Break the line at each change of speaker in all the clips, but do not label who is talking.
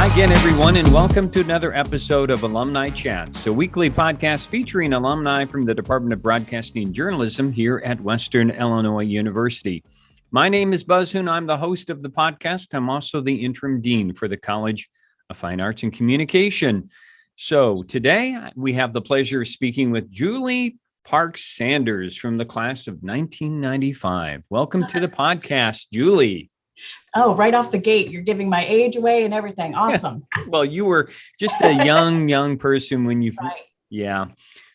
Hi again, everyone, and welcome to another episode of Alumni Chats, a weekly podcast featuring alumni from the Department of Broadcasting and Journalism here at Western Illinois University. My name is Buzz Hoon. I'm the host of the podcast. I'm also the interim dean for the College of Fine Arts and Communication. So today we have the pleasure of speaking with Julie Parks Sanders from the class of 1995. Welcome to the podcast, Julie.
Oh, right off the gate, you're giving my age away and everything. Awesome.
Well, you were just a young person when you,
Right.
Yeah.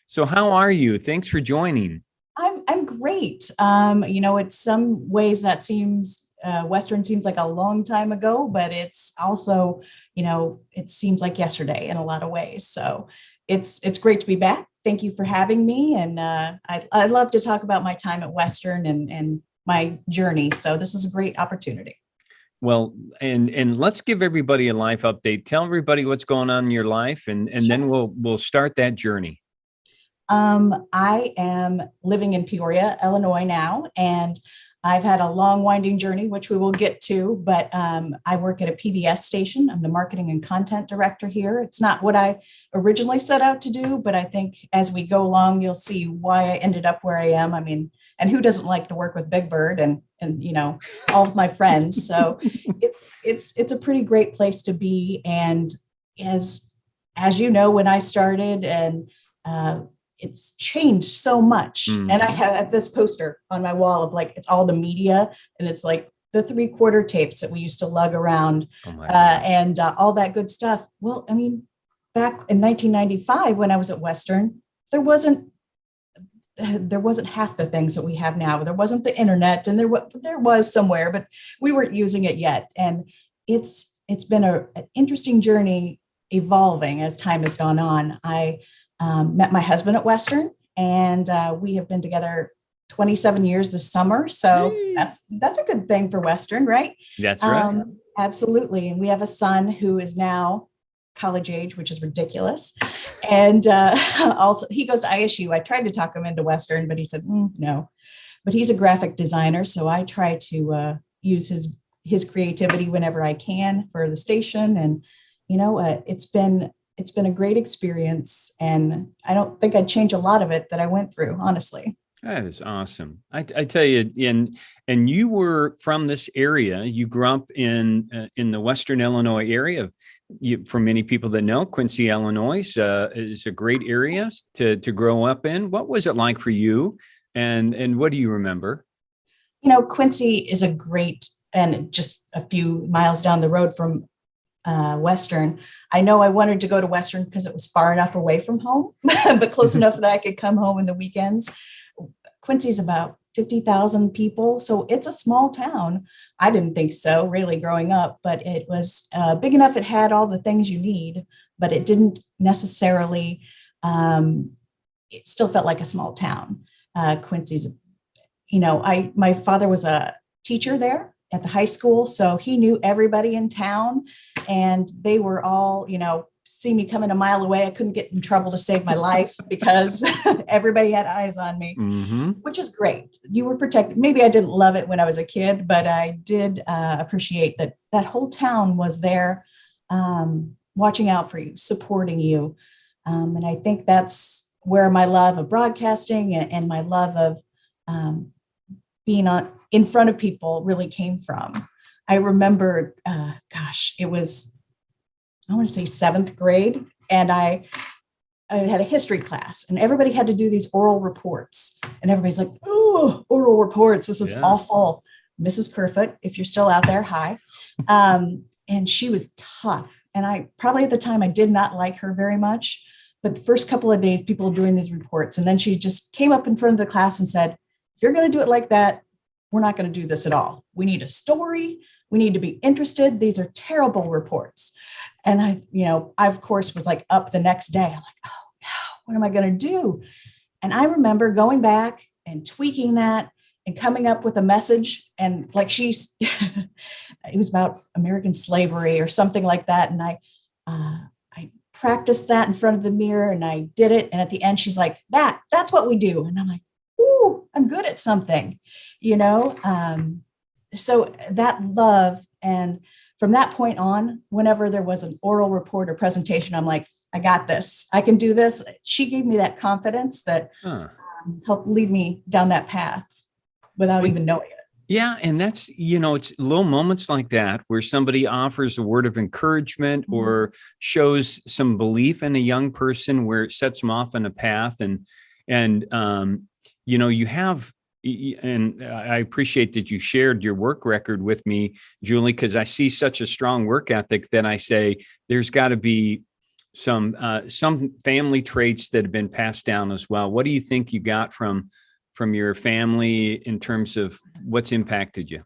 So how are you? Thanks for joining.
I'm great. It's some ways that seems Western seems like a long time ago, but it's also, it seems like yesterday in a lot of ways. So it's great to be back. Thank you for having me. And I love to talk about my time at Western and my journey. So this is a great opportunity.
Well, and let's give everybody a life update. Tell everybody what's going on in your life, and then we'll start that journey.
I am living in Peoria, Illinois now, and I've had a long winding journey, which we will get to, but I work at a PBS station. I'm the marketing and content director here. It's not what I originally set out to do, but I think as we go along, you'll see why I ended up where I am. I mean, and who doesn't like to work with Big Bird and all of my friends. So it's a pretty great place to be. And as you know, when I started and it's changed so much.
Mm-hmm.
And I have this poster on my wall of it's all the media, and it's like the 3/4 tapes that we used to lug around and all that good stuff. Well, I mean, back in 1995, when I was at Western, there wasn't half the things that we have now. There wasn't the internet, and there was somewhere, but we weren't using it yet. And it's been an interesting journey evolving as time has gone on. I met my husband at Western, and we have been together 27 years this summer. So that's a good thing for Western, right?
That's right.
Absolutely. And we have a son who is now college age, which is ridiculous. And also he goes to ISU. I tried to talk him into Western, but he said, no. But he's a graphic designer. So I try to use his creativity whenever I can for the station. And, it's been a great experience, and I don't think I'd change a lot of it that I went through, honestly.
That is awesome. I tell you, and you were from this area. You grew up in the Western Illinois area. For many people that know, Quincy, Illinois is a great area to grow up in. What was it like for you, and what do you remember?
Quincy is a great, and just a few miles down the road from Western. I know I wanted to go to Western because it was far enough away from home, but close enough that I could come home in the weekends. Quincy's about 50,000 people, so it's a small town. I didn't think so really growing up, but it was big enough. It had all the things you need, but it didn't necessarily, it still felt like a small town. Quincy's, my father was a teacher there at the high school. So he knew everybody in town, and they were all, see me coming a mile away. I couldn't get in trouble to save my life because everybody had eyes on me, which is great. You were protected. Maybe I didn't love it when I was a kid, but I did appreciate that whole town was there, watching out for you, supporting you. And I think that's where my love of broadcasting and my love of being in front of people really came from. I remember, it was, I want to say 7th grade, and I had a history class, and everybody had to do these oral reports, and everybody's like, "Oh, oral reports, this is awful." Mrs. Kerfoot, if you're still out there, hi. And she was tough, and I probably at the time I did not like her very much. But the first couple of days, people were doing these reports, and then she just came up in front of the class and said, "If you're going to do it like that, we're not going to do this at all. We need a story. We need to be interested. These are terrible reports." And I of course was like up the next day. I'm like, "Oh no, what am I going to do?" And I remember going back and tweaking that and coming up with a message. And it was about American slavery or something like that. And I practiced that in front of the mirror, and I did it. And at the end, she's like, that's what we do. And I'm like, ooh, I'm good at something, So that love and from that point on, whenever there was an oral report or presentation, I'm like, I got this. I can do this. She gave me that confidence that helped lead me down that path without even knowing it.
Yeah. And that's, it's little moments like that where somebody offers a word of encouragement or shows some belief in a young person where it sets them off on a path. And you have, and I appreciate that you shared your work record with me, Julie, because I see such a strong work ethic that I say there's got to be some family traits that have been passed down as well. What do you think you got from your family in terms of what's impacted you?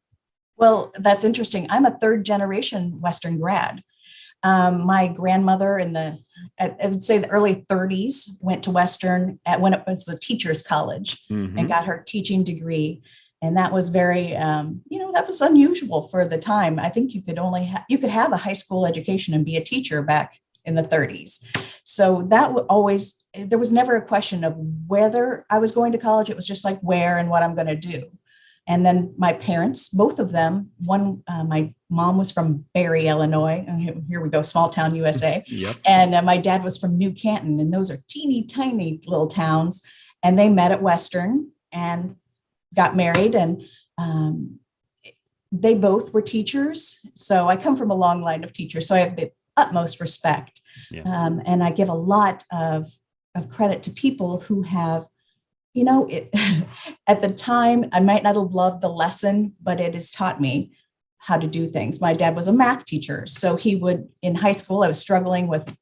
Well, that's interesting. I'm a third generation Western grad. My grandmother I would say the early 30s went to Western when it was a teacher's college and got her teaching degree. And that was very, that was unusual for the time. I think you could have a high school education and be a teacher back in the 30s. So that there was never a question of whether I was going to college. It was just like where and what I'm going to do. And then my parents, both of them, my mom was from Peoria, Illinois. And here we go, small town USA.
Yep.
And my dad was from New Canton. And those are teeny tiny little towns. And they met at Western and got married. And they both were teachers. So I come from a long line of teachers. So I have the utmost respect.
Yeah.
And I give a lot of credit to people who have, at the time, I might not have loved the lesson, but it has taught me how to do things. My dad was a math teacher. So in high school, I was struggling with,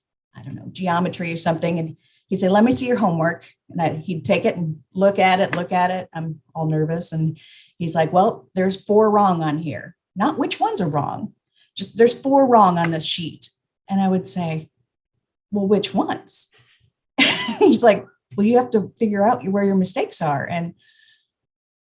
geometry or something. And he'd say, let me see your homework. And he'd take it and look at it. I'm all nervous. And he's like, well, there's 4 wrong on here. Not which ones are wrong. Just there's 4 wrong on this sheet. And I would say, well, which ones? He's like, well, you have to figure out where your mistakes are. And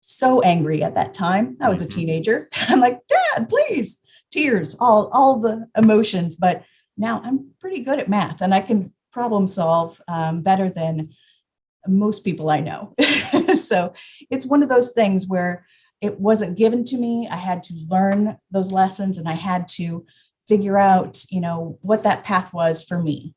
so angry at that time. I was a teenager. I'm like, Dad, please. Tears, all the emotions. But now I'm pretty good at math and I can problem solve better than most people I know. So it's one of those things where it wasn't given to me. I had to learn those lessons and I had to figure out, what that path was for me.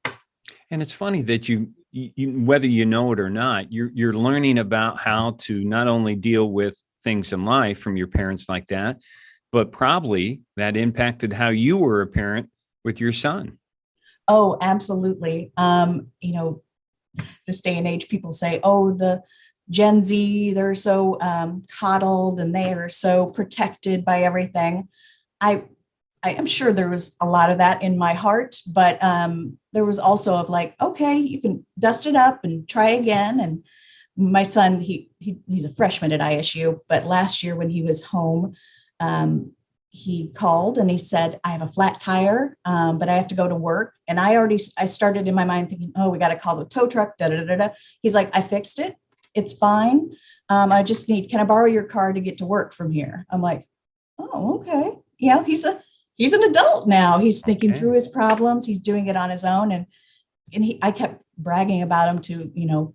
And it's funny that you whether you know it or not, you're learning about how to not only deal with things in life from your parents like that, but probably that impacted how you were a parent with your son.
Oh, absolutely. This day and age, people say, oh, the Gen Z, they're so coddled and they are so protected by everything. I am sure there was a lot of that in my heart, but there was also of like, okay, you can dust it up and try again. And my son, he's a freshman at ISU, but last year when he was home, he called and he said, I have a flat tire, but I have to go to work. And I started in my mind thinking, oh, we got to call the tow truck. Da, da, da, da. He's like, I fixed it. It's fine. I just can I borrow your car to get to work from here? I'm like, oh, okay. He's an adult now. He's thinking through his problems. He's doing it on his own. And I kept bragging about him to,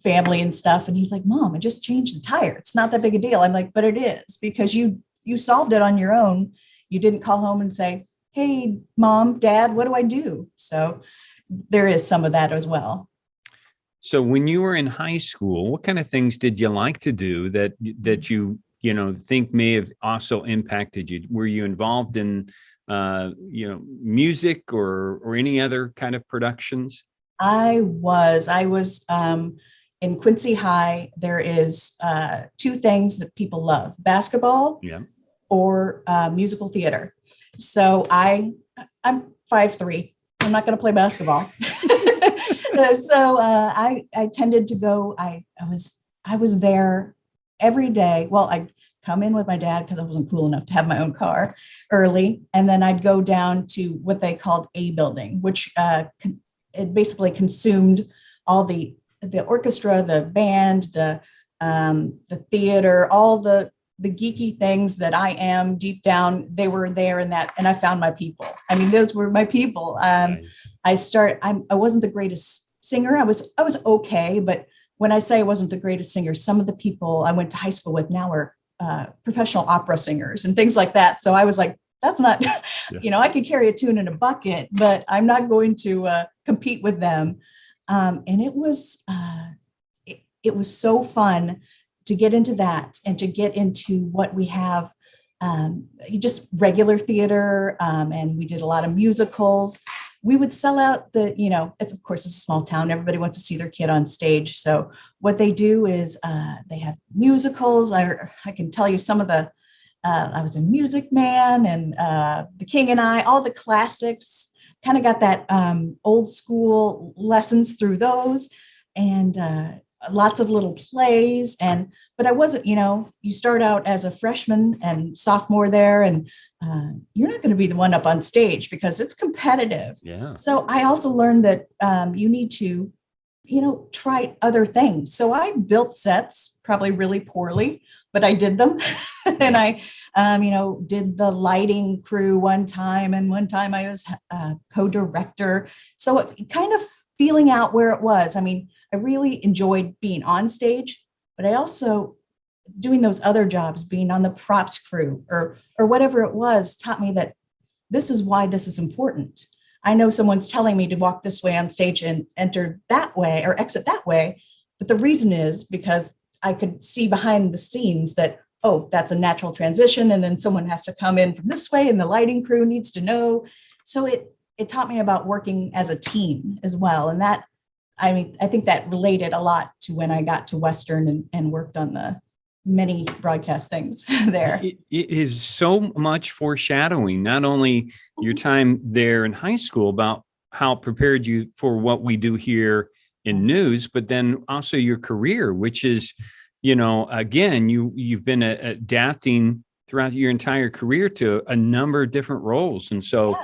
family and stuff. And he's like, Mom, I just changed the tire. It's not that big a deal. I'm like, but it is because you solved it on your own. You didn't call home and say, hey, Mom, Dad, what do I do? So there is some of that as well.
So when you were in high school, what kind of things did you like to do that you think may have also impacted you? Were you involved in, music or any other kind of productions?
I was in Quincy High. There is 2 things that people love: basketball or musical theater. So I'm 5'3". I'm not going to play basketball. So I tended to go. I was there every day. Well, I'd come in with my dad because I wasn't cool enough to have my own car early. And then I'd go down to what they called A building, which it basically consumed all the orchestra, the band, the theater, all the geeky things that I am deep down. They were there in that. And I found my people. I mean, those were my people. Nice. I wasn't the greatest singer. I was okay. But when I say I wasn't the greatest singer, some of the people I went to high school with now are professional opera singers and things like that. So I was like that's not,
Yeah.
I can carry a tune in a bucket, but I'm not going to compete with them. And it was so fun to get into that and to get into what we have, just regular theater. And we did a lot of musicals. We would sell out it's, of course, it's a small town. Everybody wants to see their kid on stage. So what they do is they have musicals. I can tell you some of the, I was in Music Man and The King and I, all the classics, kind of got that old school lessons through those, and lots of little plays. But I wasn't, you start out as a freshman and sophomore there, and you're not going to be the one up on stage because it's competitive.
Yeah.
So I also learned that you need to, try other things. So I built sets, probably really poorly, but I did them. And I, did the lighting crew one time. And one time I was co-director. So it kind of feeling out where it was. I mean, I really enjoyed being on stage, but I also doing those other jobs, being on the props crew or whatever it was, taught me that this is why this is important. I know someone's telling me to walk this way on stage and enter that way or exit that way. But the reason is because I could see behind the scenes that, oh, that's a natural transition. And then someone has to come in from this way and the lighting crew needs to know. So it taught me about working as a team as well. And that, I think that related a lot to when I got to Western and worked on the many broadcast things there.
It is so much foreshadowing, not only your time there in high school about how it prepared you for what we do here in news, but then also your career, which is, again, you've been adapting throughout your entire career to a number of different roles. And so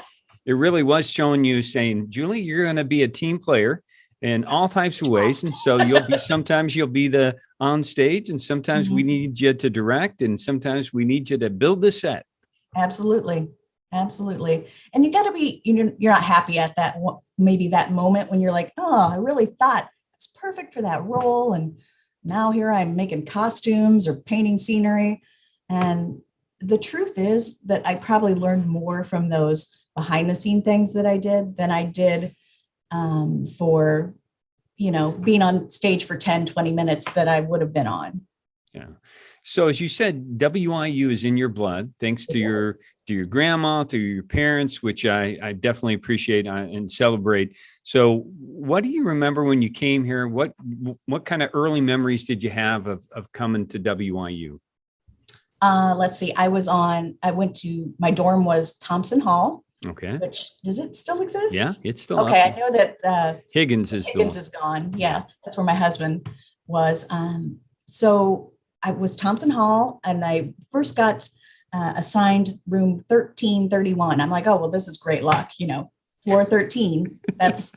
it really was showing you, saying, Julie, you're going to be a team player in all types of ways. And so sometimes you'll be the on stage, and sometimes we need you to direct, and sometimes we need you to build the set.
Absolutely. Absolutely. And you got to be, you're not happy at that, maybe that moment when you're like, oh, I really thought it's perfect for that role. And now here I'm making costumes or painting scenery. And the truth is that I probably learned more from those behind the scene things that I did than I did for, being on stage for 10, 20 minutes that I would have been on.
Yeah. So as you said, WIU is in your blood, thanks to your grandma, to your parents, which I definitely appreciate and celebrate. So what do you remember when you came here? What kind of early memories did you have of coming to WIU?
Let's see. I went to, my dorm was Thompson Hall.
Okay.
Which, does it still exist?
Yeah, it's still
okay.
up.
I know that
Higgins is
gone. Yeah, that's where my husband was. So I was Thompson Hall, and I first got assigned room 1331. I'm like, oh well, this is great luck. Floor 13. That's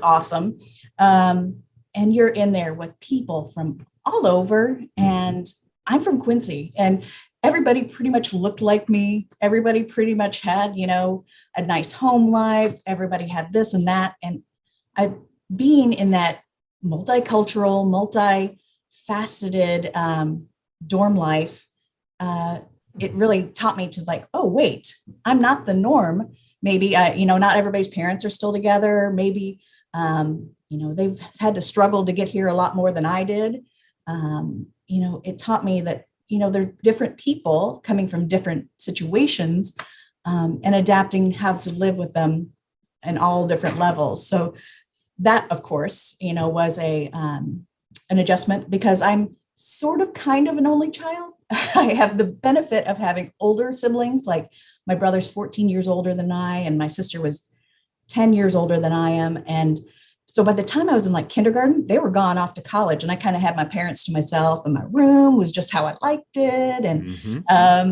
awesome. And you're in there with people from all over, and I'm from Quincy, and everybody pretty much looked like me. Everybody pretty much had, a nice home life. Everybody had this and that. And being in that multicultural, multifaceted dorm life, it really taught me to like, oh, wait, I'm not the norm. Maybe, not everybody's parents are still together. Maybe, they've had to struggle to get here a lot more than I did. It taught me that they're different people coming from different situations, and adapting how to live with them in all different levels. So that, of course, was an adjustment because I'm sort of kind of an only child. I have the benefit of having older siblings, like my brother's 14 years older than I, and my sister was 10 years older than I am. And so by the time I was in like kindergarten, they were gone off to college, and I kind of had my parents to myself, and my room was just how I liked it, and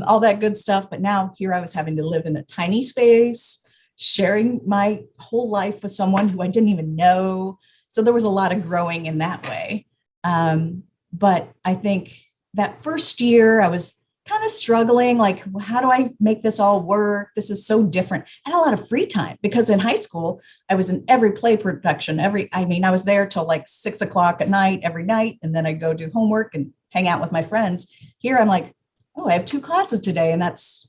all that good stuff. But now here I was having to live in a tiny space, sharing my whole life with someone who I didn't even know. So there was a lot of growing in that way. But I think that first year I was kind of struggling, like, how do I make this all work? This is so different. I had a lot of free time because in high school, I was in every play production. I was there till like 6 o'clock at night, every night. And then I'd go do homework and hang out with my friends. Here, I'm like, oh, I have 2 classes today. And that's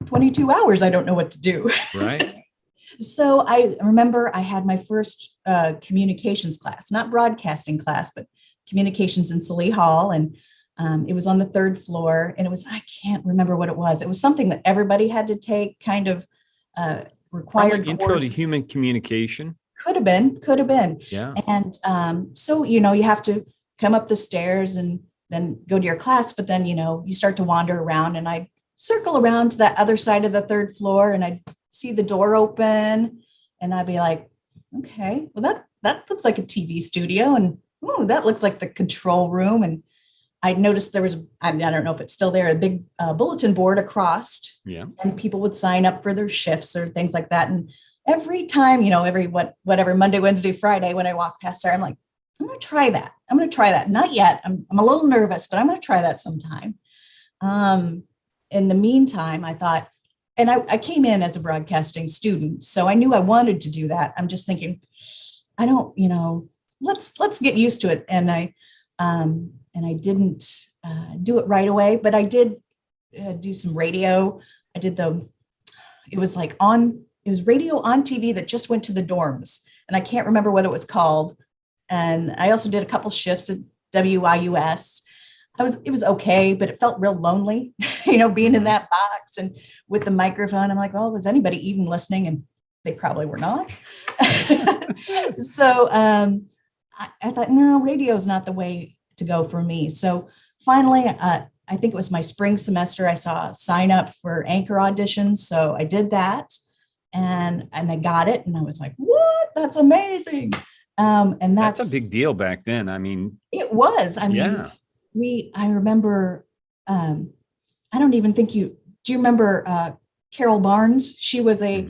22 hours, I don't know what to do.
Right.
So I remember I had my first communications class, not broadcasting class, but communications in Silly Hall. And it was on the third floor. And it was, I can't remember what it was. It was something that everybody had to take, kind of required
Probably intro
course.
to human communication.
Could have been.
Yeah.
And so, you have to come up the stairs and then go to your class. But then, you start to wander around, and I'd circle around to that other side of the third floor, and I'd see the door open, and I'd be like, okay, well, that looks like a TV studio, and oh, that looks like the control room. And I noticed there was, I don't know if it's still there, a big bulletin board across, and people would sign up for their shifts or things like that. And every time, whatever Monday, Wednesday, Friday, when I walk past there, I'm like, I'm going to try that. Not yet. I'm a little nervous, but I'm going to try that sometime. In the meantime, I thought, and I came in as a broadcasting student, so I knew I wanted to do that. I'm just thinking, I don't, let's get used to it. And I didn't do it right away, but I did do some radio. I did it was radio on TV that just went to the dorms, and I can't remember what it was called. And I also did a couple shifts at WIUS. It was okay, but it felt real lonely, being in that box and with the microphone. I'm like, well, is anybody even listening? And they probably were not. So I thought, no, radio is not the way to go for me. So finally, I think it was my spring semester, I saw a sign up for anchor auditions. So I did that, and I got it. And I was like, what? That's amazing. And
that's a big deal back then. I mean,
it was. I mean, I remember, I don't even think do you remember Carol Barnes? She was a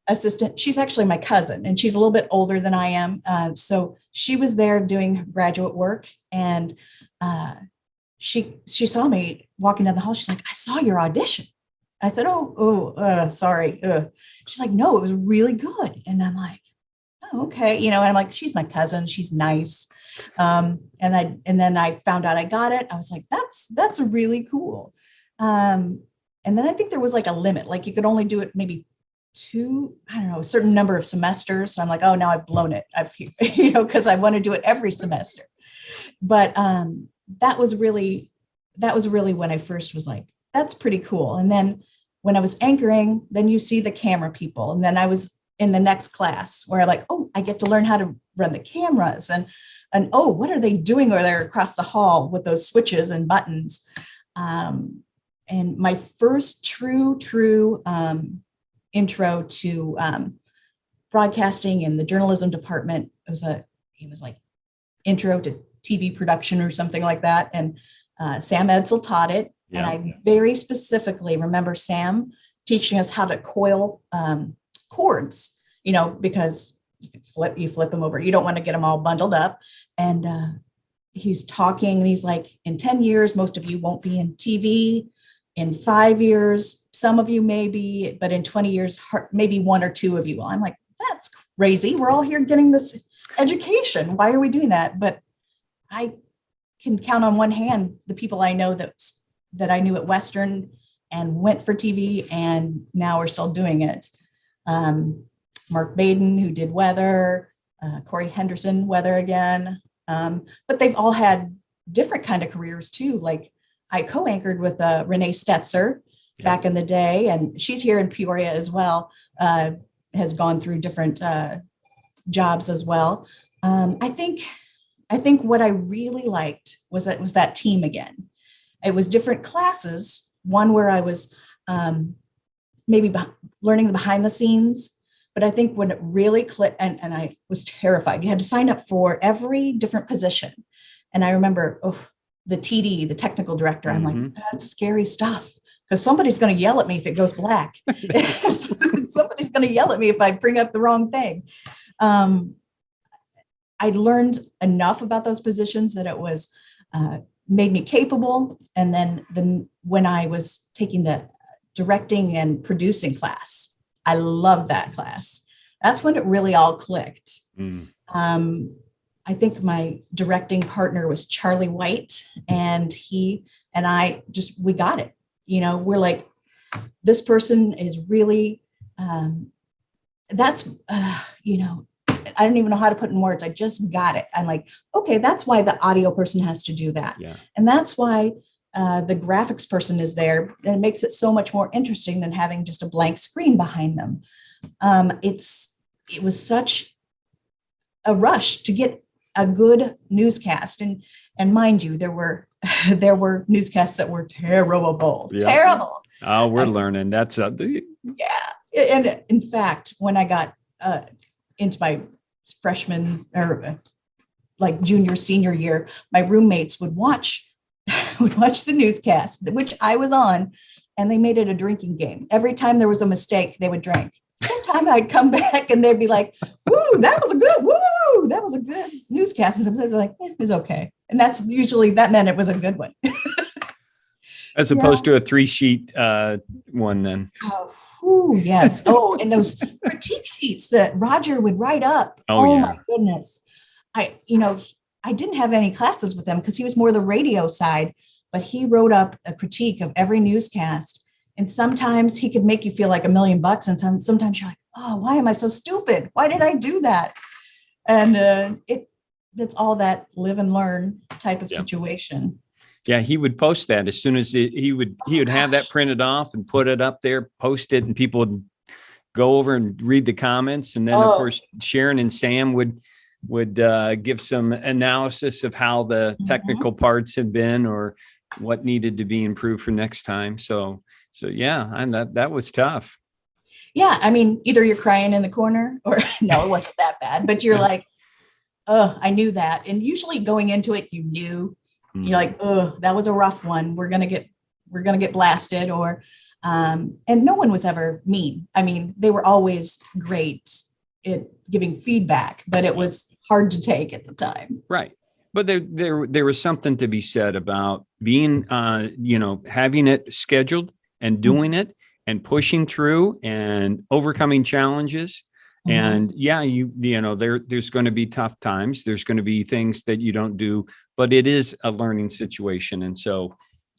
assistant. She's actually my cousin, and she's a little bit older than I am. So she was there doing graduate work, and she saw me walking down the hall. She's like, I saw your audition. I said, sorry. She's like, no, it was really good. And I'm like, oh, okay. And I'm like, she's my cousin. She's nice. And then I found out I got it. I was like, that's really cool. And then I think there was like a limit, like you could only do it maybe a certain number of semesters. So I'm like, oh, now I've blown it. Cause I want to do it every semester. But that was really when I first was like, that's pretty cool. And then when I was anchoring, then you see the camera people. And then I was in the next class where like, oh, I get to learn how to run the cameras, and oh, what are they doing over there across the hall with those switches and buttons? And my first true intro to broadcasting in the journalism department, it was like intro to TV production or something like that. And Sam Edsel taught it. Yeah. And I very specifically remember Sam teaching us how to coil cords, because you flip them over. You don't want to get them all bundled up. And he's talking, and he's like, in 10 years, most of you won't be in TV. In 5 years, some of you may be, but in 20 years, maybe one or two of you will. I'm like, that's crazy. We're all here getting this education. Why are we doing that? But I can count on one hand the people I know that I knew at Western and went for TV, and now we're still doing it. Mark Baden, who did weather, Corey Henderson, weather again. But they've all had different kind of careers too. Like I co-anchored with Renee Stetzer back in the day, and she's here in Peoria as well, has gone through different jobs as well. I think what I really liked was that team again. It was different classes, one where I was maybe learning the behind the scenes, but I think when it really clicked, and I was terrified, you had to sign up for every different position. And I remember, the TD, the technical director, I'm like, that's scary stuff, because somebody's going to yell at me if it goes black. Somebody's going to yell at me if I bring up the wrong thing. I learned enough about those positions that it was made me capable. And then when I was taking the directing and producing class, I loved that class. That's when it really all clicked. I think my directing partner was Charlie White, and he and I we got it. We're like, this person is really, that's, I don't even know how to put in words. I just got it. I'm like, okay, that's why the audio person has to do that.
Yeah.
And that's why the graphics person is there. And it makes it so much more interesting than having just a blank screen behind them. It was such a rush to get a good newscast. And mind you, there were newscasts that were terrible.
Oh, we're learning. That's
yeah. And in fact, when I got into my freshman or like junior, senior year, my roommates would watch the newscast, which I was on, and they made it a drinking game. Every time there was a mistake, they would drink. Sometime I'd come back and they'd be like, "Woo, that was a good newscast." And they'd be like, "It was okay." And that meant it was a good one.
As opposed to a 3-sheet one then.
Oh, yes. Oh, and those critique sheets that Roger would write up. Oh yeah. My goodness. I didn't have any classes with him because he was more the radio side, but he wrote up a critique of every newscast. And sometimes he could make you feel like $1 million. And sometimes you're like, oh, why am I so stupid? Why did I do that? And it's all that live and learn type of situation.
Yeah, he would post that as soon as he would have that printed off and put it up there, post it, and people would go over and read the comments. And then, of course, Sharon and Sam would give some analysis of how the technical parts had been or what needed to be improved for next time. So yeah, and that was tough.
Yeah, I mean, either you're crying in the corner or no, it wasn't that bad, but you're like, oh, I knew that. And usually going into it, you knew. You're like, oh, that was a rough one. We're gonna get blasted, or and no one was ever mean. I mean, they were always great at giving feedback, but it was hard to take at the time.
Right. But there was something to be said about being, having it scheduled and doing it and pushing through and overcoming challenges. And yeah, there's going to be tough times. There's going to be things that you don't do, but it is a learning situation. And so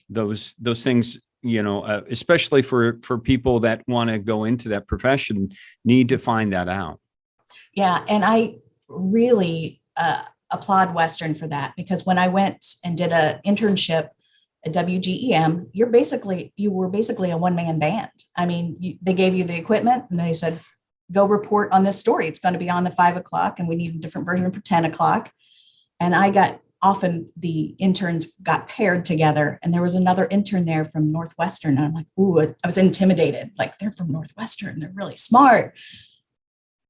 those things, especially for people that want to go into that profession, need to find that out. Yeah.
And I really applaud Western for that, because when I went and did an internship at WGEM, you were basically a one-man band. I mean, they gave you the equipment and they said, go report on this story. It's going to be on at 5:00 and we need a different version for 10:00. And often the interns got paired together, and there was another intern there from Northwestern. And I'm like, ooh, I was intimidated. Like, they're from Northwestern. They're really smart.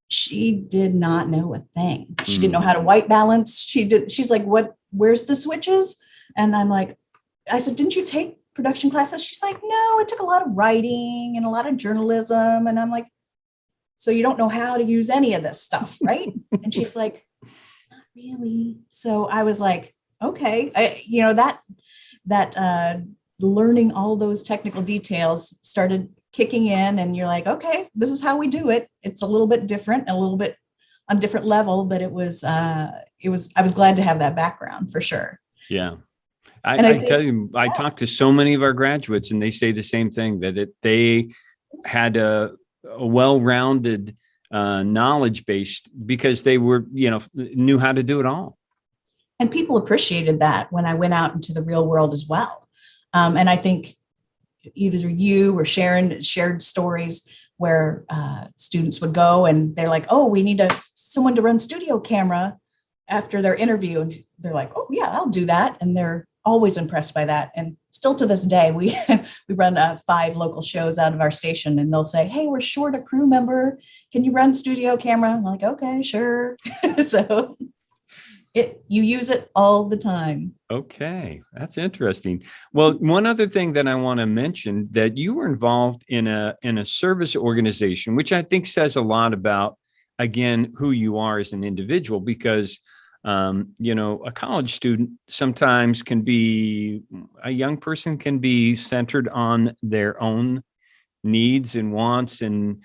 She did not know a thing. She didn't know how to white balance. She's like, where's the switches? And I said, didn't you take production classes? She's like, no, it took a lot of writing and a lot of journalism. And I'm like, so you don't know how to use any of this stuff, right? And she's like, not really. So I was like, okay, that learning all those technical details started kicking in, and you're like, okay, this is how we do it. It's a little bit different, a little bit on a different level, but I was glad to have that background for sure.
Yeah. I tell you, I talked to so many of our graduates, and they say the same thing, that they had a well-rounded knowledge base because they were, knew how to do it all.
And people appreciated that when I went out into the real world as well. And I think either you or Sharon shared stories where students would go and they're like, oh, we need someone to run studio camera after their interview. And they're like, oh yeah, I'll do that. And they're always impressed by that. And still to this day, we run 5 local shows out of our station, and they'll say, hey, we're short a crew member. Can you run studio camera? I'm like, okay, sure. So you use it all the time.
Okay, that's interesting. Well, one other thing that I want to mention, that you were involved in a service organization, which I think says a lot about, again, who you are as an individual, because a college student sometimes a young person can be centered on their own needs and wants and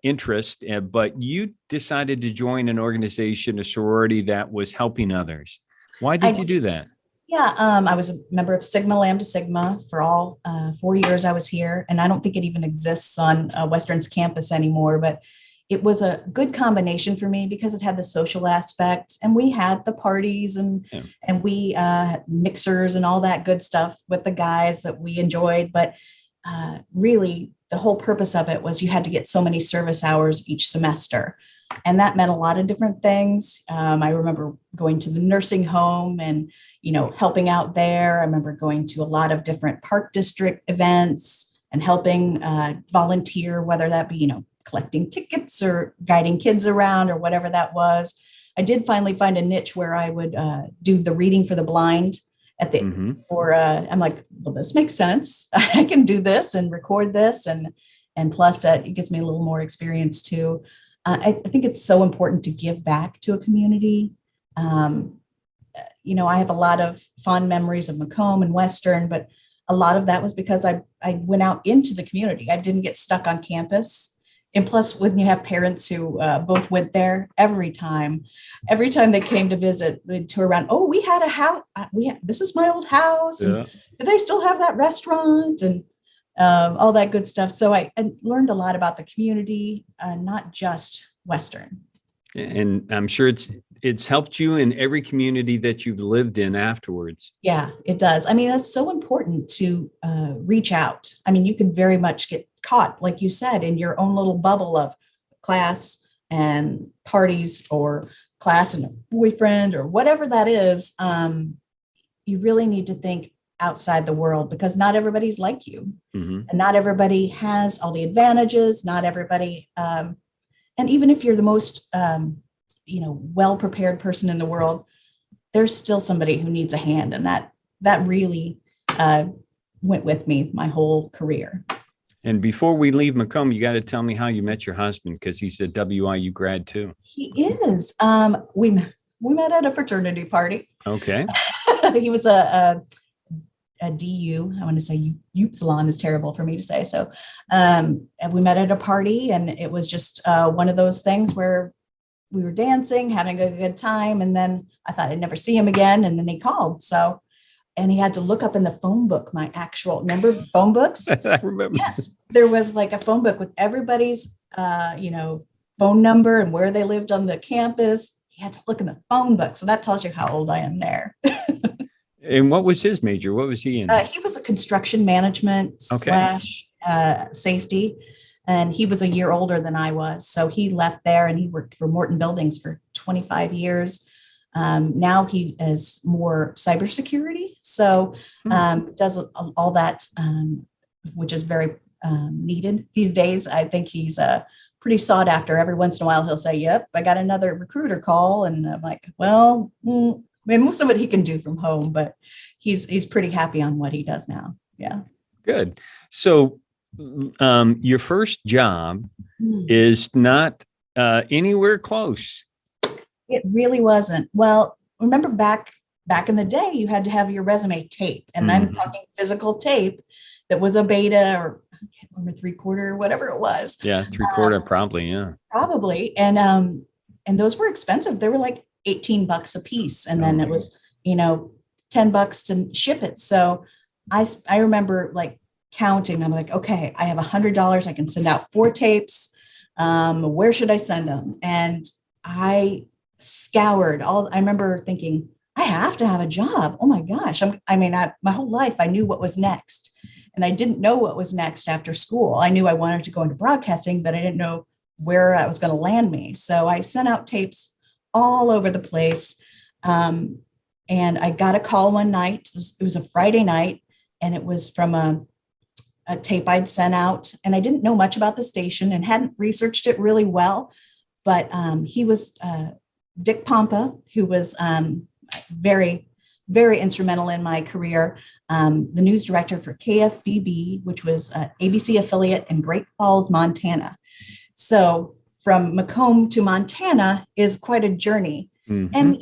interest, but you decided to join an organization, a sorority that was helping others. Why did you do that?
Yeah, I was a member of Sigma Lambda Sigma for all 4 years I was here, and I don't think it even exists on Western's campus anymore. But it was a good combination for me because it had the social aspect, and we had the parties
Yeah.
and we had mixers and all that good stuff with the guys that we enjoyed. But really, the whole purpose of it was you had to get so many service hours each semester. And that meant a lot of different things. I remember going to the nursing home and, helping out there. I remember going to a lot of different park district events and helping volunteer, whether that be, collecting tickets or guiding kids around or whatever that was. I did finally find a niche where I would do the reading for the blind at the,
Mm-hmm.
or I'm like, well, this makes sense. I can do this and record this. And plus it gives me a little more experience too. I think it's so important to give back to a community. I have a lot of fond memories of Macomb and Western, but a lot of that was because I went out into the community. I didn't get stuck on campus. And plus, when you have parents who both went there, every time they came to visit, they'd tour around. Oh, we had a house. This is my old house.
Yeah.
And do they still have that restaurant? And all that good stuff. So I learned a lot about the community, not just Western.
And I'm sure it's helped you in every community that you've lived in afterwards.
Yeah, it does. I mean, that's so important to reach out. I mean, you can very much get caught, like you said, in your own little bubble of class and parties or class and a boyfriend or whatever that is. You really need to think outside the world because not everybody's like you.
Mm-hmm.
And not everybody has all the advantages. Not everybody, and even if you're the most, well-prepared person in the world, there's still somebody who needs a hand. And that really went with me my whole career.
And before we leave Macomb, you got to tell me how you met your husband because he's a WIU grad too.
He is. We met at a fraternity party.
Okay.
He was a DU. I want to say Upsilon is terrible for me to say. So and we met at a party and it was just one of those things where we were dancing, having a good time. And then I thought I'd never see him again. And then he called. And he had to look up in the phone book, remember phone books?
I remember.
Yes. There was like a phone book with everybody's, phone number and where they lived on the campus. He had to look in the phone book. So that tells you how old I am there.
And what was his major? What was he in?
He was a construction management / safety. And he was a year older than I was. So he left there and he worked for Morton Buildings for 25 years. Now he is more cybersecurity. So does all that, which is very needed these days. I think he's pretty sought after. Every once in a while, he'll say, yep, I got another recruiter call. And I'm like, well, most of it he can do from home, but he's pretty happy on what he does now. Yeah.
Good. So your first job is not anywhere close.
It really wasn't. Well, remember back in the day, you had to have your resume tape, and I'm talking physical tape that was a beta or I can't remember 3/4 or whatever it was.
Yeah, 3/4 probably. Yeah,
probably. And those were expensive. They were like $18 a piece, and then it was $10 to ship it. So I remember like counting. I'm like, okay, I have $100. I can send out 4 tapes. Where should I send them? And I scoured all. I remember thinking, I have to have a job. Oh my gosh. My whole life, I knew what was next. And I didn't know what was next after school. I knew I wanted to go into broadcasting, but I didn't know where I was going to land me. So I sent out tapes all over the place. And I got a call one night. It was a Friday night, and it was from a tape I'd sent out. And I didn't know much about the station and hadn't researched it really well. But he was Dick Pompa, who was very, very instrumental in my career, the news director for KFBB, which was an ABC affiliate in Great Falls, Montana. So from Macomb to Montana is quite a journey. Mm-hmm. And,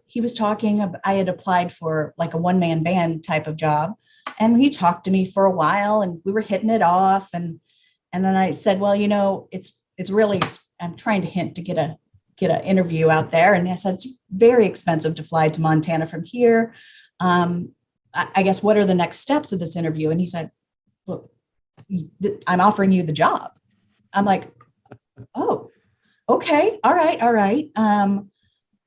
he was talking, I had applied for like a one-man band type of job, and he talked to me for a while and we were hitting it off. And then I said, well, I'm trying to hint to get an interview out there. And I said, it's very expensive to fly to Montana from here. I guess, what are the next steps of this interview? And he said, look, I'm offering you the job. I'm like, oh, okay. All right. All right.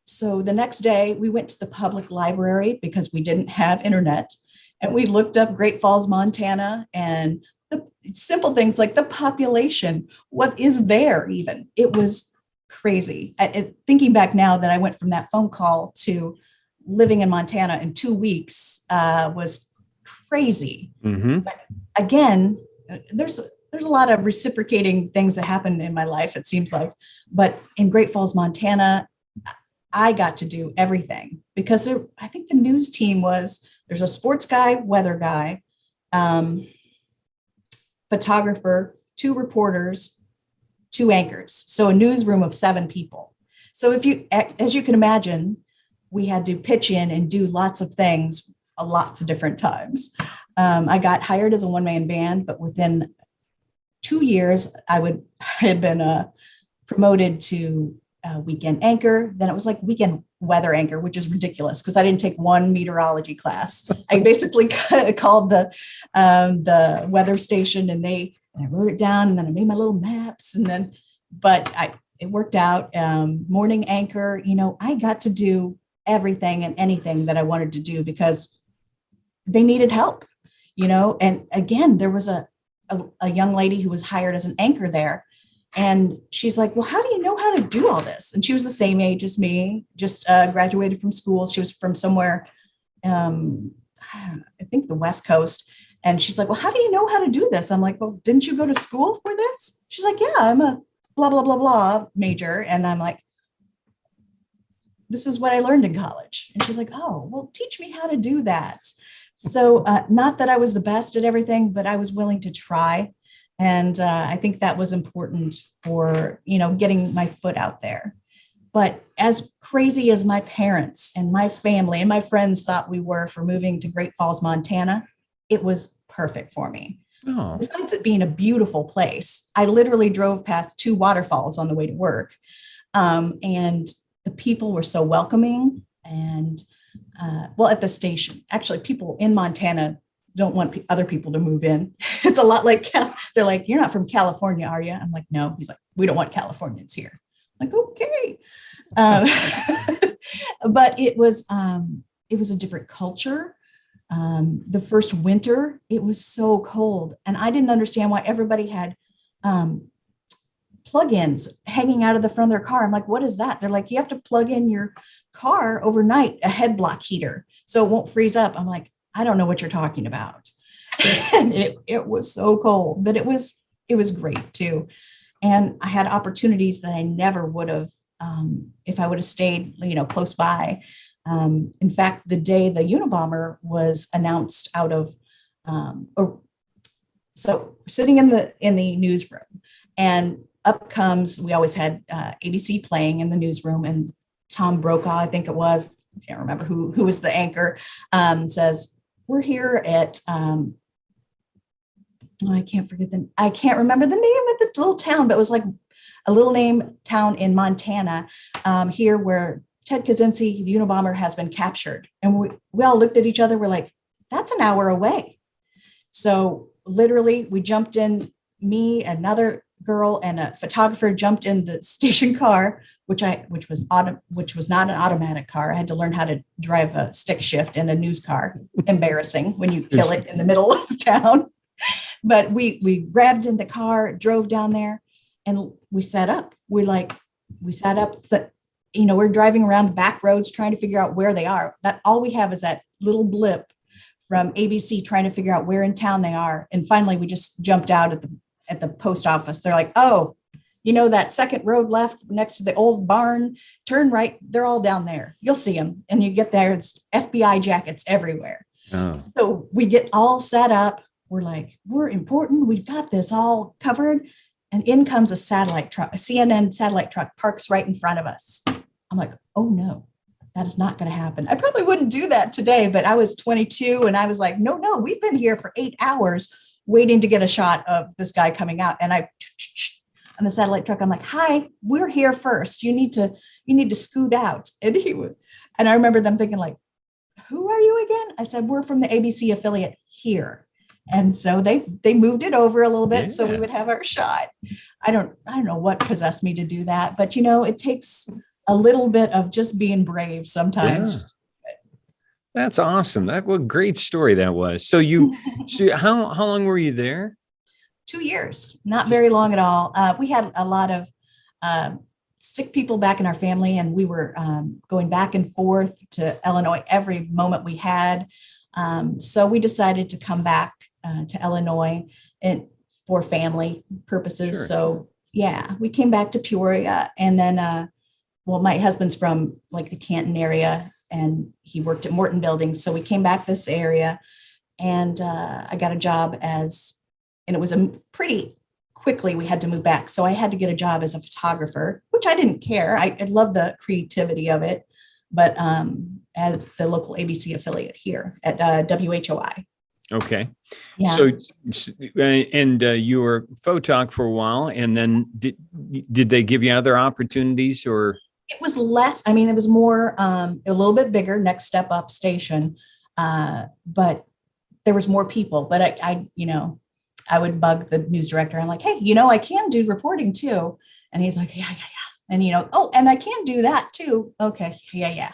So the next day we went to the public library because we didn't have internet, and we looked up Great Falls, Montana, and the simple things like the population, what is there even? It was crazy. Thinking back now that I went from that phone call to living in Montana in 2 weeks was crazy.
Mm-hmm.
But again, there's a lot of reciprocating things that happened in my life, it seems like. But in Great Falls, Montana, I got to do everything because I think the news team there's a sports guy, weather guy, photographer, 2 reporters, 2 anchors. So a newsroom of 7 people. So as you can imagine, we had to pitch in and do lots of things, lots of different times. I got hired as a one-man band, but within 2 years, I had been promoted to weekend anchor. Then it was like weekend weather anchor, which is ridiculous because I didn't take one meteorology class. I basically called the weather station, and I wrote it down, and then I made my little maps, but it worked out. Morning anchor, I got to do everything and anything that I wanted to do because they needed help, and again, there was a young lady who was hired as an anchor there. And she's like, well, how do you know how to do all this? And she was the same age as me, just graduated from school. She was from somewhere, I think the West Coast. And she's like, well, how do you know how to do this? I'm like, well, didn't you go to school for this? She's like, yeah, I'm a blah, blah, blah, blah major. And I'm like, this is what I learned in college. And she's like, oh, well, teach me how to do that. So not that I was the best at everything, but I was willing to try. And I think that was important for, getting my foot out there. But as crazy as my parents and my family and my friends thought we were for moving to Great Falls, Montana, it was perfect for me. Oh. Besides it being a beautiful place, I literally drove past 2 waterfalls on the way to work. And the people were so welcoming. And at the station, actually, people in Montana don't want other people to move in. It's a lot like, they're like, you're not from California, are you? I'm like, no. He's like, we don't want Californians here. I'm like, okay. But it was a different culture. The first winter, it was so cold. And I didn't understand why everybody had plug-ins hanging out of the front of their car. I'm like, what is that? They're like, you have to plug in your car overnight, a head block heater, so it won't freeze up. I'm like, I don't know what you're talking about. And it was so cold, but it was great too. And I had opportunities that I never would have if I would have stayed, close by. In fact, the day the Unabomber was announced out of, so sitting in the newsroom, and up comes, we always had ABC playing in the newsroom, and Tom Brokaw, I think it was, I can't remember who was the anchor, says, we're here at, I can't remember the name of the little town, but it was like a little name town in Montana, here where Ted Kaczynski, the Unabomber, has been captured. And we all looked at each other. We're like, that's an hour away. So literally we jumped in, me, another girl, and a photographer jumped in the station car, which was not an automatic car. I had to learn how to drive a stick shift in a news car. Embarrassing when you kill it in the middle of town. But we grabbed in the car, drove down there, and we set up. We're driving around the back roads trying to figure out where they are. That all we have is that little blip from ABC trying to figure out where in town they are. And finally, we just jumped out at the post office. They're like, oh, that second road left next to the old barn, turn right. They're all down there. You'll see them. And you get there, it's FBI jackets everywhere. Oh. So we get all set up. We're like, we're important. We've got this all covered. And in comes a satellite truck, a CNN satellite truck parks right in front of us. I'm like, oh no, that is not going to happen. I probably wouldn't do that today, but I was 22 and I was like, no, we've been here for 8 hours waiting to get a shot of this guy coming out. And on the satellite truck, I'm like, hi, we're here first. You need to scoot out. And I remember them thinking like, who are you again? I said, we're from the ABC affiliate here. And so they moved it over a little bit so we would have our shot. I don't know what possessed me to do that, but it takes a little bit of just being brave sometimes.
Yeah. That's awesome. What a great story that was. So how long were you there?
2 years, not very long at all. We had a lot of sick people back in our family, and we were going back and forth to Illinois every moment we had. So we decided to come back to Illinois for family purposes.
Sure.
So yeah, we came back to Peoria, and then, my husband's from like the Canton area, and he worked at Morton Building. So we came back this area, and I got a job and it was pretty quickly we had to move back. So I had to get a job as a photographer, which I didn't care. I love the creativity of it, but at the local ABC affiliate here at WHOI.
Okay.
Yeah.
So, and you were photog for a while, and then did they give you other opportunities, or?
It was less. I mean, it was more, a little bit bigger, next step up station, but there was more people. But I would bug the news director. I'm like, hey, I can do reporting too. And he's like, yeah. And, oh, and I can do that too. Okay. Yeah.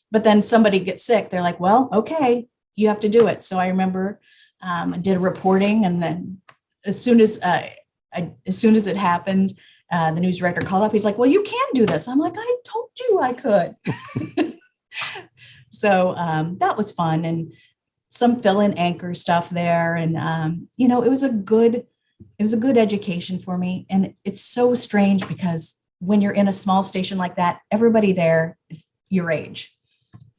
But then somebody gets sick. They're like, well, okay, you have to do it. So I remember I did reporting. And then as soon as it happened, the news director called up. He's like, well, you can do this. I'm like, I told you I could. So that was fun. And some fill-in anchor stuff there. And, it was a good education for me. And it's so strange because when you're in a small station like that, everybody there is your age.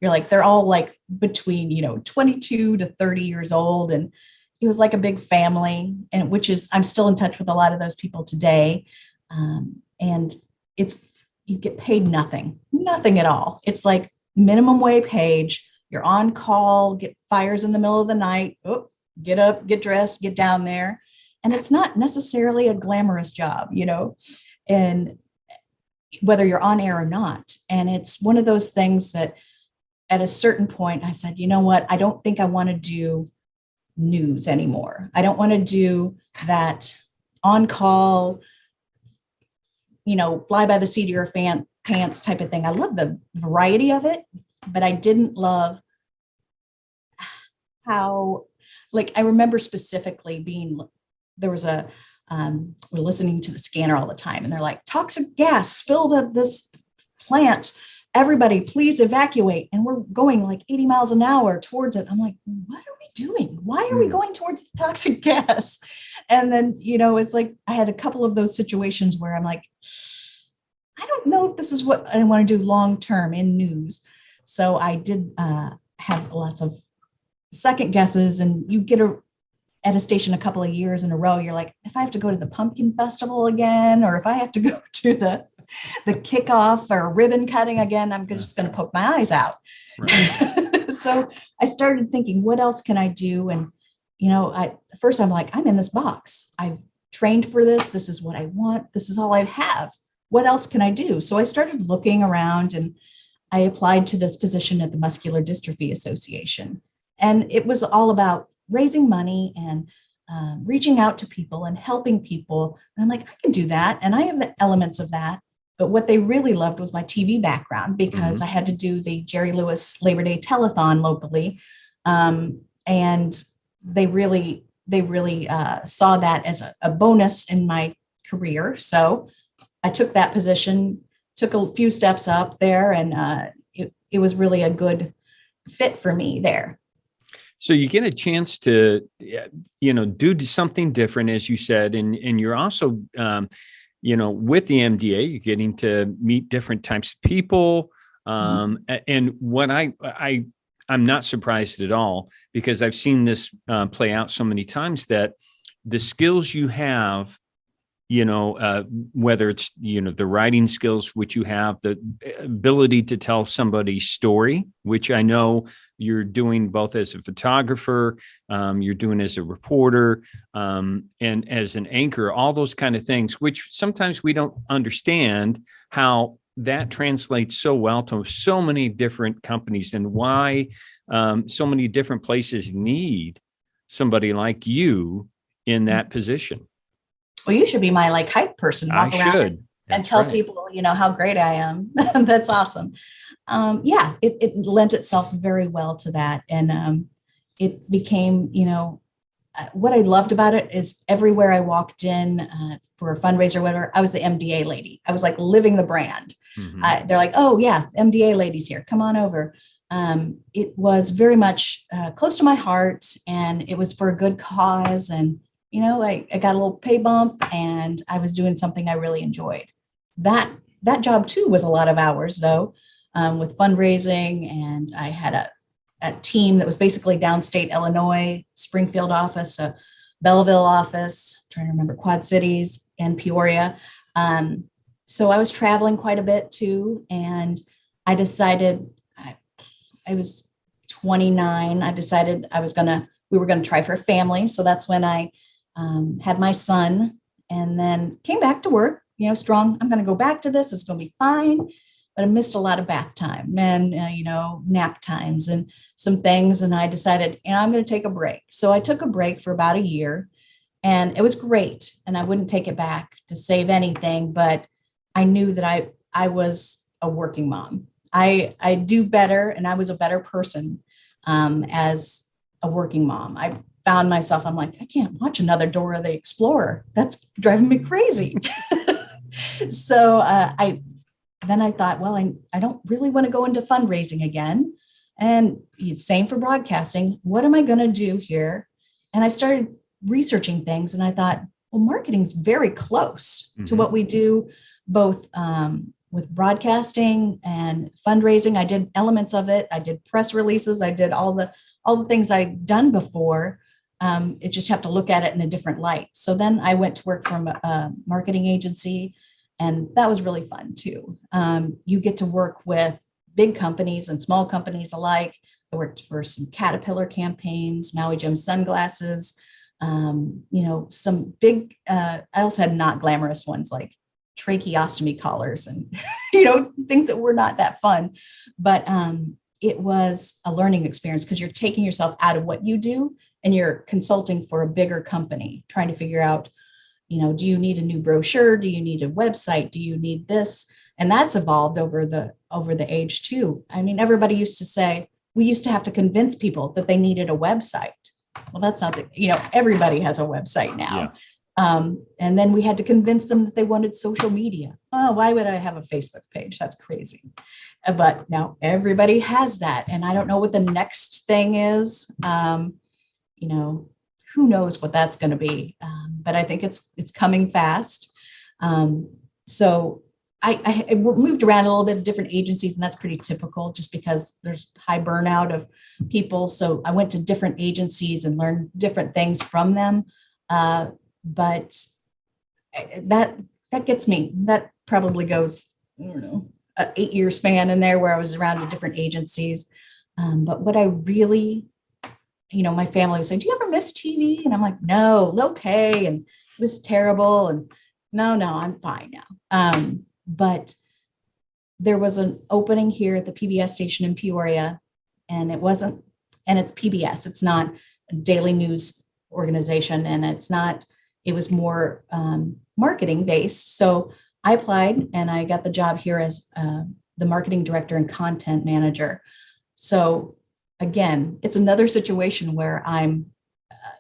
You're like, they're all like between, 22 to 30 years old. And it was like a big family, and I'm still in touch with a lot of those people today. And you get paid nothing at all. It's like minimum wage. You're on call, get fires in the middle of the night. Oh, get up, get dressed, get down there. And it's not necessarily a glamorous job, and whether you're on air or not. And it's one of those things that at a certain point I said, you know what? I don't think I want to do news anymore. I don't want to do that on call, fly by the seat of your pants type of thing. I love the variety of it, but I didn't love how, I remember specifically there was we're listening to the scanner all the time, and they're like, toxic gas spilled at this plant. Everybody, please evacuate. And we're going like 80 miles an hour towards it. I'm like, what are we doing? Why are we going towards the toxic gas? And then, it's like, I had a couple of those situations where I'm like, I don't know if this is what I want to do long-term in news. So I did have lots of second guesses, and you get at a station a couple of years in a row, you're like, if I have to go to the pumpkin festival again, or if I have to go to the kickoff or ribbon cutting again, I'm just going to poke my eyes out. Right. So I started thinking, what else can I do? And, first I'm like, I'm in this box. I've trained for this. This is what I want. This is all I have. What else can I do? So I started looking around, and I applied to this position at the Muscular Dystrophy Association. And it was all about raising money and reaching out to people and helping people. And I'm like, I can do that. And I have the elements of that. But what they really loved was my TV background, because I had to do the Jerry Lewis Labor Day telethon locally. And they really saw that as a bonus in my career. So I took that position, took a few steps up there, and it was really a good fit for me there.
So you get a chance to, do something different, as you said, and you're also, with the MDA, you're getting to meet different types of people. And what I'm not surprised at all, because I've seen this play out so many times, that the skills you have, whether it's, the writing skills, which you have, the ability to tell somebody's story, which I know you're doing both as a photographer, you're doing as a reporter, and as an anchor, all those kind of things, which sometimes we don't understand how that translates so well to so many different companies, and why so many different places need somebody like you in that position.
Well, you should be my like hype person, walk
I
around
should.
and
That's
tell
right.
people, how great I am. That's awesome. It lent itself very well to that. And it became, what I loved about it is everywhere I walked in for a fundraiser or whatever, I was the MDA lady. I was like living the brand.
Mhm.
They're like, oh yeah, MDA ladies here, come on over. It was very much close to my heart, and it was for a good cause. And, I got a little pay bump, and I was doing something I really enjoyed. That job too was a lot of hours though, with fundraising. And I had a team that was basically downstate Illinois, Springfield office, a Belleville office, trying to remember Quad Cities and Peoria. So I was traveling quite a bit too. And I decided I was 29. I decided we were going to try for a family. So that's when I had my son, and then came back to work, strong. I'm going to go back to this. It's going to be fine. But I missed a lot of bath time and, nap times and some things. And I decided, I'm going to take a break. So I took a break for about a year, and it was great. And I wouldn't take it back to save anything, but I knew that I was a working mom. I do better, and I was a better person as a working mom. I found myself, I'm like, I can't watch another Dora the Explorer. That's driving me crazy. So then I thought, well, I don't really want to go into fundraising again. And same for broadcasting. What am I going to do here? And I started researching things, and I thought, well, marketing's very close to what we do, both with broadcasting and fundraising. I did elements of it. I did press releases. I did all the things I'd done before. It just have to look at it in a different light. So then I went to work from a marketing agency, and that was really fun too. You get to work with big companies and small companies alike. I worked for some Caterpillar campaigns, Maui Jim sunglasses, some big, I also had not glamorous ones like tracheostomy collars and, things that were not that fun. But it was a learning experience, because you're taking yourself out of what you do and you're consulting for a bigger company, trying to figure out, do you need a new brochure? Do you need a website? Do you need this? And that's evolved over the age too. I mean, everybody used to say, we used to have to convince people that they needed a website. Well, that's not everybody has a website now. Yeah. And then we had to convince them that they wanted social media. Oh, why would I have a Facebook page? That's crazy. But now everybody has that. And I don't know what the next thing is. Who knows what that's going to be. But I think it's coming fast. So I moved around a little bit, different agencies, and that's pretty typical just because there's high burnout of people. So I went to different agencies and learned different things from them. But that gets me. That probably goes, an 8-year span in there where I was around to different agencies. But what I really, my family was saying, do you ever miss TV? And I'm like, no, okay. And it was terrible. And no, I'm fine now. But there was an opening here at the PBS station in Peoria, and it's PBS. It's not a daily news organization, and it was more marketing based. So I applied, and I got the job here as the marketing director and content manager. So again, it's another situation where I'm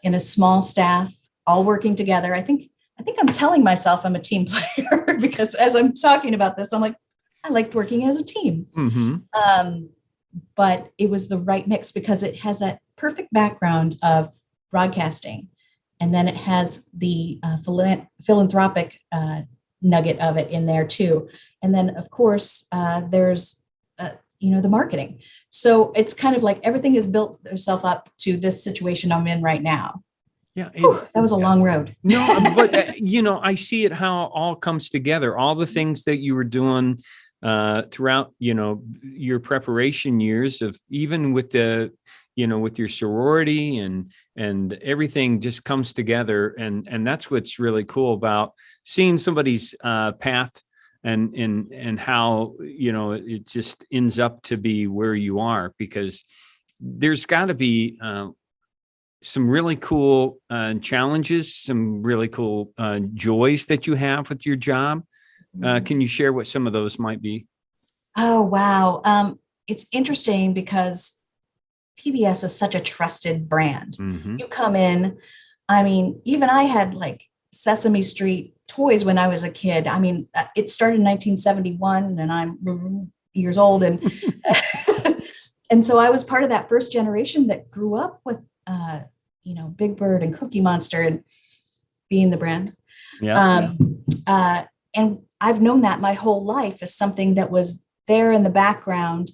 in a small staff, all working together. I think I'm telling myself I'm a team player because as I'm talking about this, I'm like, I liked working as a team. Mm-hmm. But it was the right mix because it has that perfect background of broadcasting. And then it has the philanthropic nugget of it in there too. And then of course, there's, the marketing. So it's kind of like everything has built itself up to this situation I'm in right now. Yeah, that was a long road.
No, but I see it how it all comes together. All the things that you were doing throughout, your preparation years of even with the, with your sorority and everything just comes together, and that's what's really cool about seeing somebody's path and how, it just ends up to be where you are, because there's got to be some really cool challenges, some really cool joys that you have with your job. Can you share what some of those might be?
Oh, wow. It's interesting because PBS is such a trusted brand.
Mm-hmm.
You come in, I mean, even I had like Sesame Street toys when I was a kid. I mean, it started in 1971 and I'm years old. And, and so I was part of that first generation that grew up with, Big Bird and Cookie Monster and being the brand.
Yeah.
And I've known that my whole life as something that was there in the background.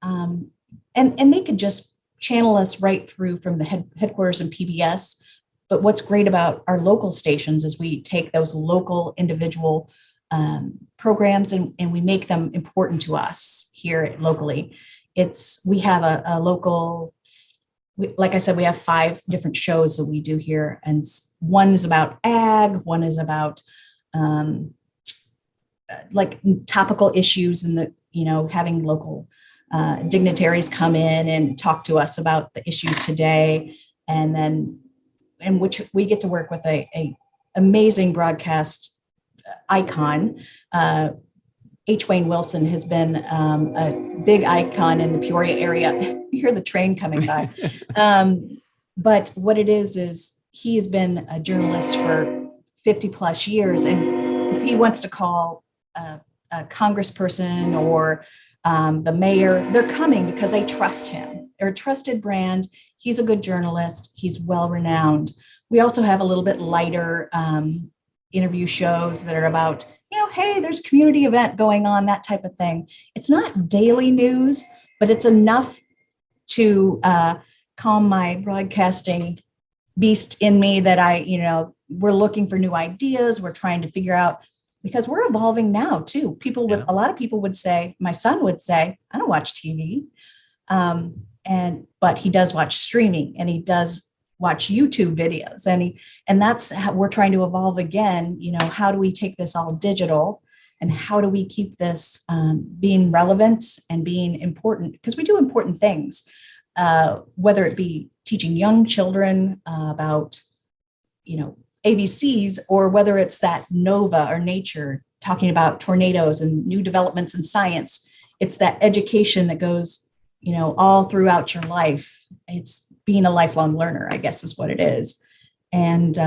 And they could just channel us right through from the headquarters in PBS. But what's great about our local stations is we take those local individual programs and we make them important to us here locally. We have a local, like I said, we have 5 different shows that we do here. And one is about ag, one is about like topical issues and having local dignitaries come in and talk to us about the issues today. And then in which we get to work with a amazing broadcast icon. H. Wayne Wilson has been a big icon in the Peoria area. You hear the train coming by. But what it is he has been a journalist for 50 plus years. And if he wants to call a congressperson or the mayor, they're coming because they trust him. They're a trusted brand. He's a good journalist. He's well-renowned. We also have a little bit lighter interview shows that are about, hey, there's a community event going on, that type of thing. It's not daily news, but it's enough to calm my broadcasting beast in me that we're looking for new ideas. We're trying to figure out, because we're evolving now too. A lot of people would say, my son would say, I don't watch TV. But he does watch streaming and he does watch YouTube videos and that's how we're trying to evolve again. How do we take this all digital and how do we keep this being relevant and being important? Because we do important things, whether it be teaching young children about, ABCs, or whether it's that NOVA or nature, talking about tornadoes and new developments in science. It's that education that goes, all throughout your life. It's being a lifelong learner, I guess is what it is. And,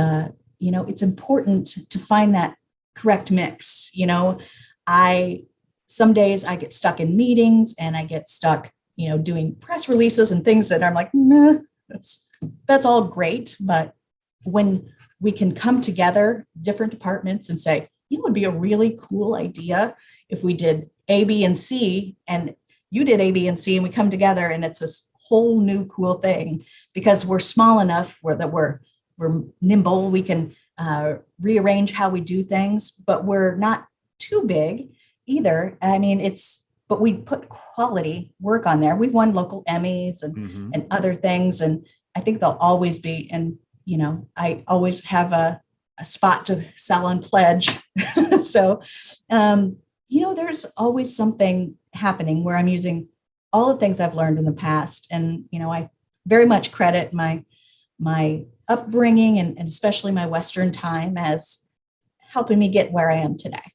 it's important to find that correct mix. Some days I get stuck in meetings and I get stuck, doing press releases and things that I'm like, nah, that's all great. But when we can come together, different departments, and say, it would be a really cool idea if we did A, B, and C, and you did A, B, and C, and we come together and it's this whole new cool thing because we're small enough that we're nimble. We can rearrange how we do things, but we're not too big either. I mean, but we put quality work on there. We've won local Emmys and other things. And I think they'll always be, and, I always have a spot to sell and pledge. So, there's always something happening where I'm using all the things I've learned in the past. And, I very much credit my upbringing and especially my Western time as helping me get where I am today.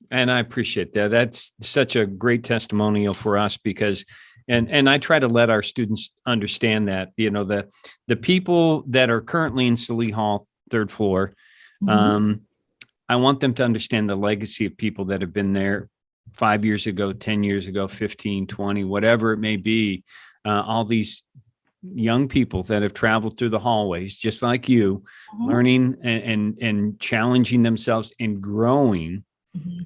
And I appreciate that. That's such a great testimonial for us because, and I try to let our students understand that, the people that are currently in Salee Hall, 3rd floor, I want them to understand the legacy of people that have been there 5 years ago, 10 years ago, 15, 20, whatever it may be. All these young people that have traveled through the hallways, just like you, learning and challenging themselves and growing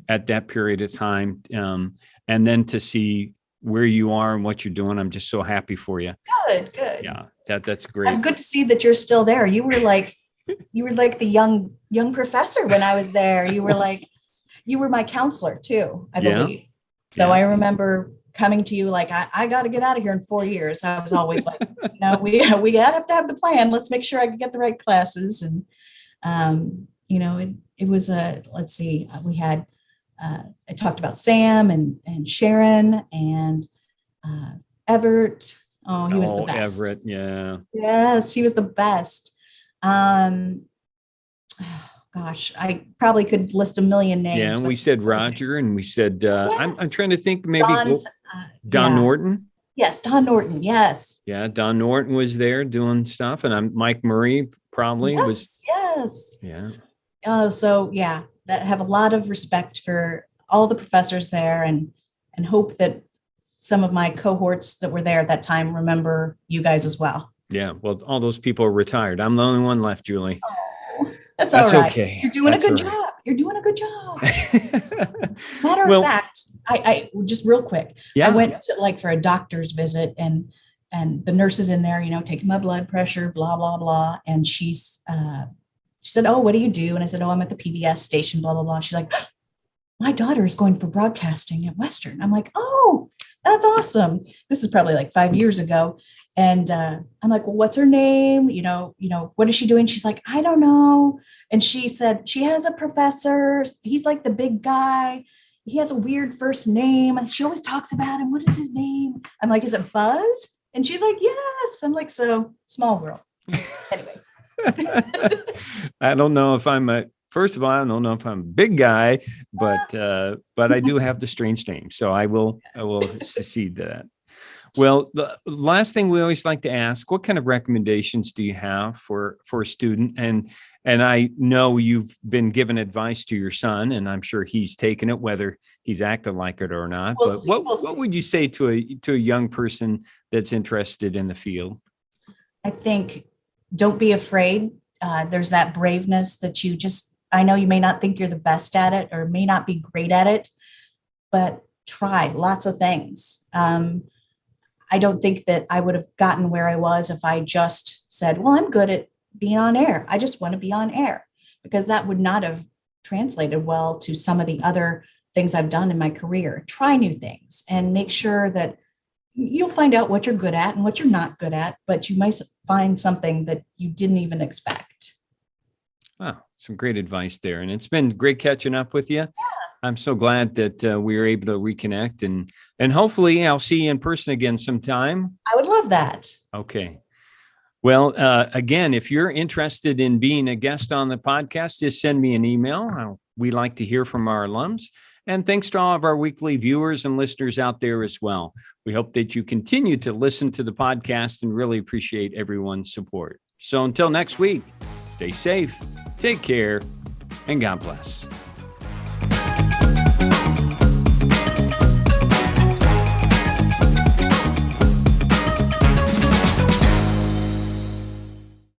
at that period of time. And then to see where you are and what you're doing, I'm just so happy for you.
Good.
Yeah, that's great.
It's good to see that you're still there. You were like the young professor when I was there. You were my counselor too, I believe. So I remember coming to you like, I got to get out of here in 4 years. I was always like, we have to have the plan. Let's make sure I can get the right classes. And, it was let's see, we had I talked about Sam and Sharon and Everett. Oh, he was the best.
Everett, yeah.
Yes, he was the best. Gosh, I probably could list a million names.
Yeah, and we said Roger, and we said, I'm trying to think, maybe Don Norton.
Yes, Don Norton, yes.
Yeah, Don Norton was there doing stuff, and I'm Mike Murray probably was.
Yes.
Yeah.
So yeah, that have a lot of respect for all the professors there, and hope that some of my cohorts that were there at that time remember you guys as well.
Yeah, well, all those people are retired. I'm the only one left, Julie.
Oh, that's all right.
Okay.
You're doing a good job. You're doing a good job. Matter of fact, I just real quick.
Yeah.
I went to, for a doctor's visit, and the nurse is in there, taking my blood pressure, blah, blah, blah. And she said, "Oh, what do you do?" And I said, "Oh, I'm at the PBS station, blah, blah, blah." She's like, "My daughter is going for broadcasting at Western." I'm like, "Oh, that's awesome." This is probably 5 years ago. And I'm like, "Well, what's her name? What is she doing?" She's like, "I don't know." And she said, "She has a professor. He's like the big guy. He has a weird first name. And she always talks about him. What is his name?" I'm like, "Is it Buzz?" And she's like, "Yes." I'm like, so small world. Anyway.
I don't know if first of all, I don't know if I'm a big guy, but I do have the strange name. So I will secede that. Well, the last thing we always like to ask, what kind of recommendations do you have for a student? And I know you've been given advice to your son, and I'm sure he's taken it, whether he's acted like it or not. What would you say to a young person that's interested in the field?
I think don't be afraid. There's that braveness that I know you may not think you're the best at it or may not be great at it, but try lots of things. I don't think that I would have gotten where I was if I just said, "Well, I'm good at being on air. I just want to be on air," because that would not have translated well to some of the other things I've done in my career. Try new things and make sure that you'll find out what you're good at and what you're not good at, but you might find something that you didn't even expect.
Wow, some great advice there. And it's been great catching up with you. Yeah. I'm so glad that we were able to reconnect, and hopefully I'll see you in person again sometime.
I would love that.
Okay. Well, again, if you're interested in being a guest on the podcast, just send me an email. We like to hear from our alums. And thanks to all of our weekly viewers and listeners out there as well. We hope that you continue to listen to the podcast and really appreciate everyone's support. So until next week, stay safe, take care, and God bless.